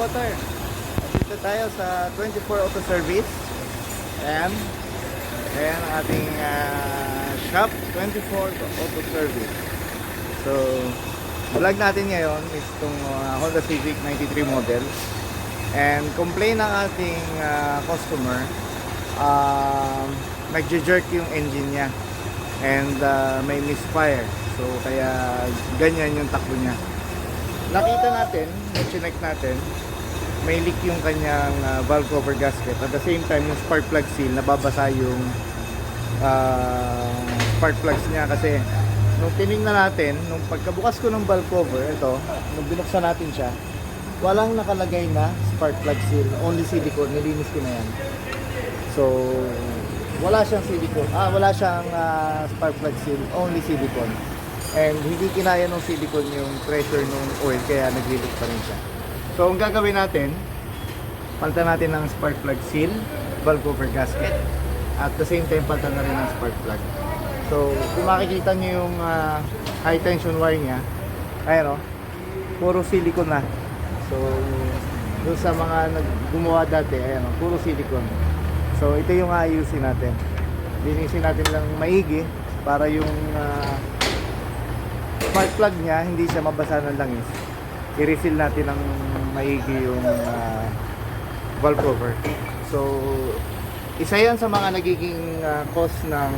Kalikoter, dito tayo sa 24 Auto Service. Ayan ang ating shop, 24 Auto Service. So vlog natin ngayon is itong Honda Civic 93 model. And complain ng ating customer, nagje-jerk yung engine niya and may misfire. So kaya ganyan yung takbo niya. Nakita natin, na-check natin, may leak yung kanyang valve cover gasket. At the same time, yung spark plug seal, nababasa yung spark plugs niya. Kasi nung tinignan natin, nung pagkabukas ko ng valve cover, ito, nung binuksan natin siya, walang nakalagay na spark plug seal, only silicone. Nilinis ko na yan. So wala siyang silicone, wala siyang spark plug seal, only silicone. And hindi kinaya ng silicone yung pressure ng oil, kaya nag-leak pa rin siya. So ang gagawin natin, palitan natin ng spark plug seal, valve cover gasket, at the same time palitan na rin ng spark plug. So kung makikita nyo yung high tension wire nya, ayan o, puro silicone na. So doon sa mga gumawa dati, ayan o, puro silicone. So ito yung ayusin natin. Linisin natin lang maigi para yung spark plug niya hindi siya mabasa ng langis. I-refill natin ng maigi yung valve cover. So isa yan sa mga nagiging cause ng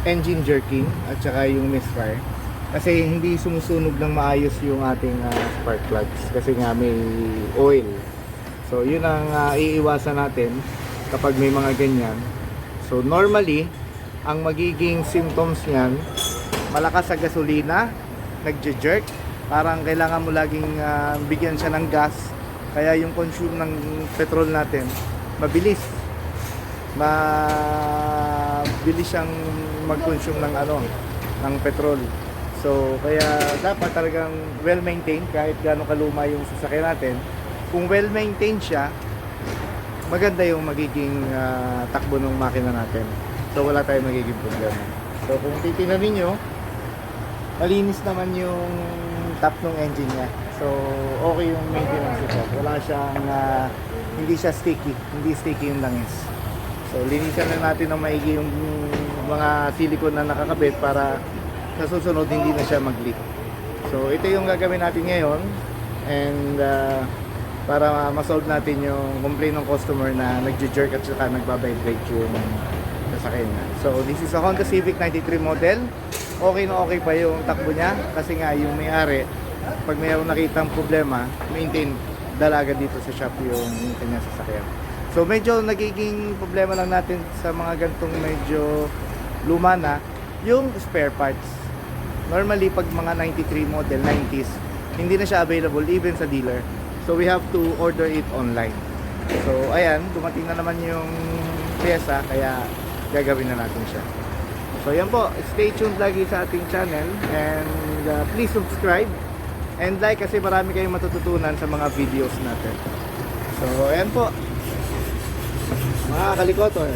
engine jerking at saka yung misfire, kasi hindi sumusunog ng maayos yung ating spark plugs kasi nga may oil. So yun ang iiwasan natin kapag may mga ganyan. So normally ang magiging symptoms niyan, malakas sa gasolina, nagje-jerk, parang kailangan mo laging bigyan siya ng gas, kaya yung consume ng petrol natin mabilis siyang mag-consume ng petrol. So kaya dapat talagang well maintained kahit gaano kaluma yung sasakyan natin. Kung well maintained siya, maganda yung magiging takbo ng makina natin. So wala tayong magiging problema. So kung titingnan niyo, malinis naman yung top ng engine niya. So okay yung maintenance ito. Wala siyang hindi siya sticky, hindi sticky yung langis. So linisan na natin ng maigi yung mga silicone na nakakabit para sa susunod hindi na siya mag-leak. So ito yung gagawin natin ngayon, and para ma-solve natin yung complaint ng customer na nagje-jerk at saka nagbabibrate yung sasakyan niya. So this is a Honda Civic 93 model. Okay na okay pa yung takbo niya kasi nga yung may-ari, pag mayroong nakitang problema, maintain dalaga dito sa shop yung kanyang sasakyan. So medyo nagiging problema lang natin sa mga gantong medyo luma na yung spare parts. Normally pag mga 93 model, 90s, hindi na siya available even sa dealer. So we have to order it online. So ayan, dumating na naman yung pyesa, kaya gagawin na natin siya. So yan po, stay tuned lagi sa ating channel, and please subscribe and like kasi marami kayong matututunan sa mga videos natin. So ayan po, mga kalikoter.